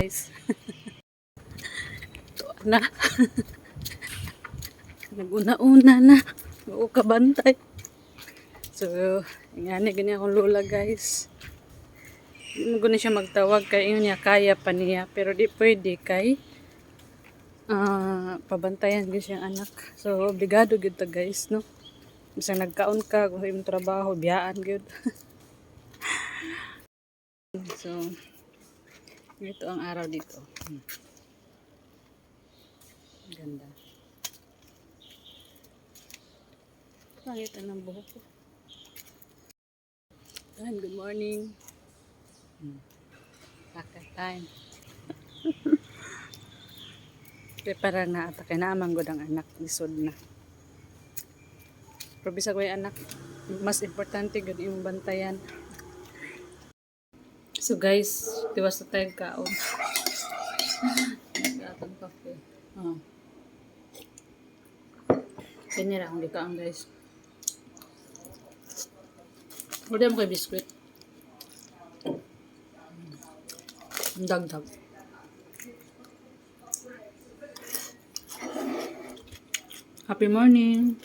guys. Ito na. Naguna-una na. Oo, kabantay. So, ingani ganyan akong lola guys. Hindi mo guna siya magtawag kay yun niya, kaya pa niya. Pero di pwede kay pabantayan gyud siyang anak. So, obligado gyud ta guys, no? Bisang nagkaon ka, kung imong trabaho, biyaan gyud. So, ito ang araw dito. Ganda. Pangit ang buhok ko. Good morning. Kaka time. Prepara na at kay naamang gud ang anak lisod na. Pero bisag way anak, mas importante gud imong bantayan. So guys, tiwas na tayo kaon. Atong kape. Kanya lang akong gikaon guys. Order mo kay biskwit. Dagdag. Happy morning.